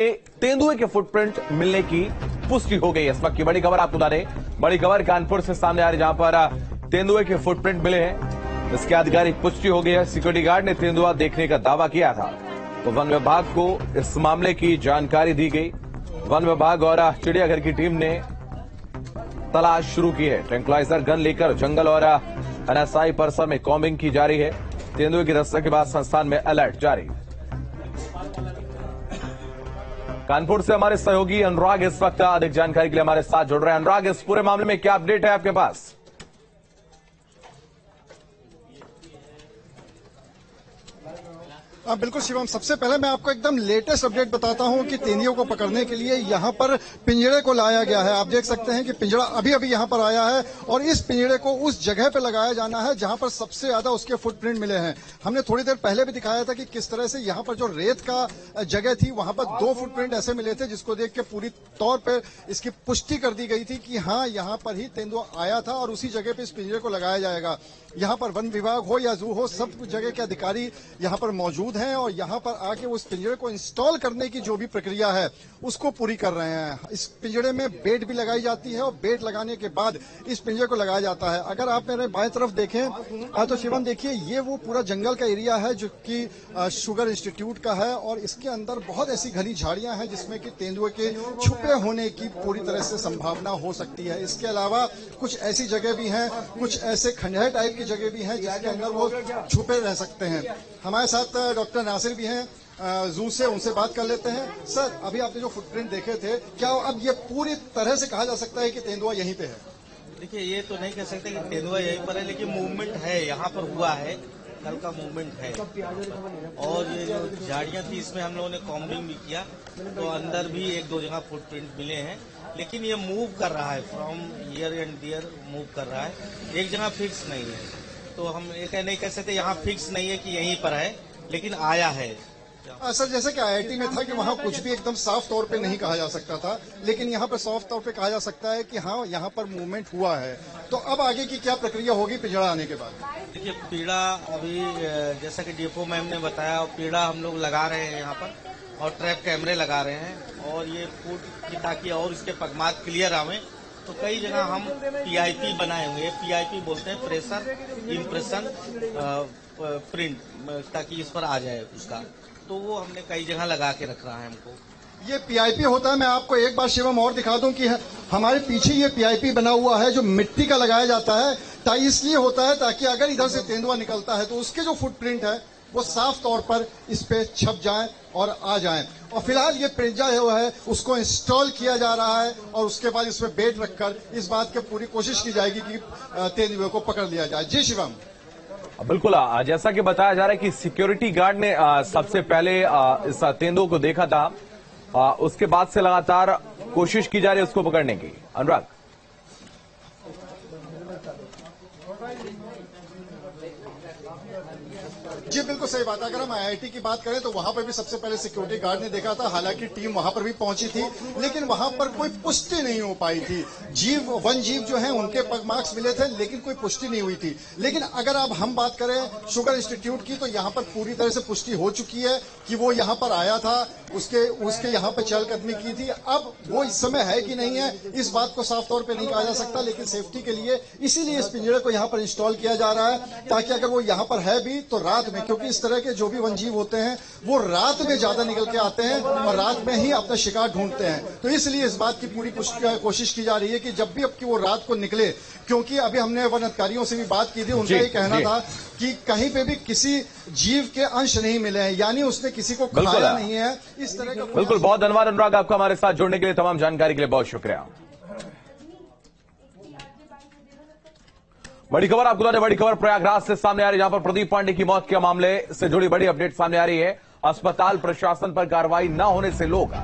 तेंदुए के फुटप्रिंट मिलने की पुष्टि हो गई है। इस वक्त की बड़ी खबर आपको बता दें, बड़ी खबर कानपुर से सामने आ रही, जहां पर तेंदुए के फुटप्रिंट मिले हैं। इसकी आधिकारिक पुष्टि हो गई है। सिक्योरिटी गार्ड ने तेंदुआ देखने का दावा किया था, तो वन विभाग को इस मामले की जानकारी दी गई। वन विभाग और चिड़ियाघर की टीम ने तलाश शुरू की है। ट्रैंक्विलाइजर गन लेकर जंगल और एनएसआई परिसर में कॉम्बिंग की जा रही है। तेंदुए की दस्तक के बाद संस्थान में अलर्ट जारी। कानपुर से हमारे सहयोगी अनुराग इस वक्त अधिक जानकारी के लिए हमारे साथ जुड़ रहे हैं। अनुराग, इस पूरे मामले में क्या अपडेट है आपके पास? बिल्कुल शिवम, सबसे पहले मैं आपको एकदम लेटेस्ट अपडेट बताता हूं कि तेंदुओं को पकड़ने के लिए यहां पर पिंजड़े को लाया गया है। आप देख सकते हैं कि पिंजड़ा अभी अभी यहां पर आया है और इस पिंजड़े को उस जगह पे लगाया जाना है जहां पर सबसे ज्यादा उसके फुटप्रिंट मिले हैं। हमने थोड़ी देर पहले भी दिखाया था कि किस तरह से यहां पर जो रेत का जगह थी वहां पर 2 फुटप्रिंट ऐसे मिले थे, जिसको देख के पूरी तौर पर इसकी पुष्टि कर दी गई थी कि हाँ, यहां पर ही तेंदुआ आया था और उसी जगह पे इस पिंजरे को लगाया जाएगा। यहां पर वन विभाग हो या जू हो, सब जगह के अधिकारी यहां पर मौजूद हैं और यहां पर आके उस पिंजरे को इंस्टॉल करने की जो भी प्रक्रिया है उसको पूरी कर रहे हैं। इस पिंजरे में बेट भी लगाई जाती है और बेट लगाने के बाद इस पिंजरे को लगाया जाता है। अगर आप मेरे बाएं तरफ देखें तो शिवम देखिए, ये वो पूरा जंगल का एरिया है जो कि शुगर इंस्टीट्यूट का है और इसके अंदर बहुत ऐसी घनी झाड़ियां हैं जिसमें कि तेंदुए के छुपे होने की पूरी तरह से संभावना हो सकती है। इसके अलावा कुछ ऐसी जगह भी हैं, कुछ ऐसे खंडहर टाइप की जगह भी हैं जिसके अंदर वो छुपे रह सकते हैं। हमारे साथ डॉक्टर नासिर भी हैं जू से, उनसे बात कर लेते हैं। सर, अभी आपने जो फुटप्रिंट देखे थे, क्या अब ये पूरी तरह से कहा जा सकता है कि तेंदुआ यहीं पे है? देखिए, ये तो नहीं कह सकते कि तेंदुआ यहीं पर है, लेकिन मूवमेंट है, यहाँ पर हुआ है, कल का मूवमेंट है। और ये जो झाड़ियां थी इसमें हम लोगों ने कॉम्बिंग भी किया, तो अंदर भी 1-2 जगह फुटप्रिंट मिले हैं, लेकिन ये मूव कर रहा है, from here and there move कर रहा है, एक जगह फिक्स नहीं है। तो हम एक नहीं कह सकते यहाँ फिक्स नहीं है कि यहीं पर है, लेकिन आया है। सर, जैसे कि आईआईटी में था कि वहाँ कुछ भी एकदम साफ तौर पे नहीं कहा जा सकता था, लेकिन यहाँ पर साफ तौर पे कहा जा सकता है कि हाँ, यहाँ पर मूवमेंट हुआ है। तो अब आगे की क्या प्रक्रिया होगी पिंजड़ा आने के बाद? देखिए, पीड़ा अभी जैसा कि डीपो मैम ने बताया, पीड़ा हम लोग लगा रहे हैं यहाँ पर और ट्रैप कैमरे लगा रहे हैं और ये फूड ताकि और इसके पगमार्क क्लियर आवे। तो कई जगह हम पीआईपी बनाए हुए हैं, पीआईपी बोलते हैं, प्रेशर इम्प्रेशन प्रिंट, ताकि इस पर आ जाए उसका, तो वो हमने कई जगह लगा के रख रहा है हमको। ये पीआईपी होता है, मैं आपको एक बार शिवम और दिखा दूं कि हमारे पीछे ये पीआईपी बना हुआ है जो मिट्टी का लगाया जाता है। इसलिए होता है ताकि अगर इधर से तेंदुआ निकलता है तो उसके जो फुटप्रिंट है वो साफ तौर पर इस पे छप जाए और आ जाए। और फिलहाल ये पिंजरा है उसको इंस्टॉल किया जा रहा है और उसके बाद इसमें बेट रखकर इस बात की पूरी कोशिश की जाएगी कि तेंदुए को पकड़ लिया जाए। जी शिवम। बिल्कुल, जैसा कि बताया जा रहा है कि सिक्योरिटी गार्ड ने सबसे पहले इस तेंदुए को देखा था, उसके बाद से लगातार कोशिश की जा रही है उसको पकड़ने की। अनुराग, जी बिल्कुल सही बात है। अगर हम आईआईटी की बात करें तो वहां पर भी सबसे पहले सिक्योरिटी गार्ड ने देखा था, हालांकि टीम वहां पर भी पहुंची थी, लेकिन वहां पर कोई पुष्टि नहीं हो पाई थी। वन जीव जो है उनके पग मार्क्स मिले थे, लेकिन कोई पुष्टि नहीं हुई थी। लेकिन अगर अब हम बात करें शुगर इंस्टीट्यूट की, तो यहाँ पर पूरी तरह से पुष्टि हो चुकी है कि वो यहाँ पर आया था, उसके यहाँ पर चहलकदमी की थी। अब वो इस समय है कि नहीं है, इस बात को साफ तौर पर नहीं कहा जा सकता, लेकिन सेफ्टी के लिए इसीलिए इस पिंजरे को यहाँ पर इंस्टॉल किया जा रहा है, ताकि अगर वो यहाँ पर है भी तो रात में, क्योंकि इस तरह के जो भी वनजीव होते हैं वो रात में ज्यादा निकल के आते हैं और रात में ही अपना शिकार ढूंढते हैं। तो इसलिए इस बात की पूरी कोशिश की जा रही है कि जब भी अब की वो रात को निकले, क्योंकि अभी हमने वन अधिकारियों से भी बात की थी, उनका ये कहना था कि कहीं पे भी किसी जीव के अंश नहीं मिले हैं, यानी उसने किसी को खाया नहीं है। इस तरह का बिल्कुल। बहुत धन्यवाद अनुराग, आपका हमारे साथ जुड़ने के लिए, तमाम जानकारी के लिए बहुत शुक्रिया। बड़ी खबर आपको बता दें, बड़ी खबर प्रयागराज से सामने आ रही है, जहां पर प्रदीप पांडे की मौत के मामले से जुड़ी बड़ी अपडेट सामने आ रही है। अस्पताल प्रशासन पर कार्रवाई न होने से लोग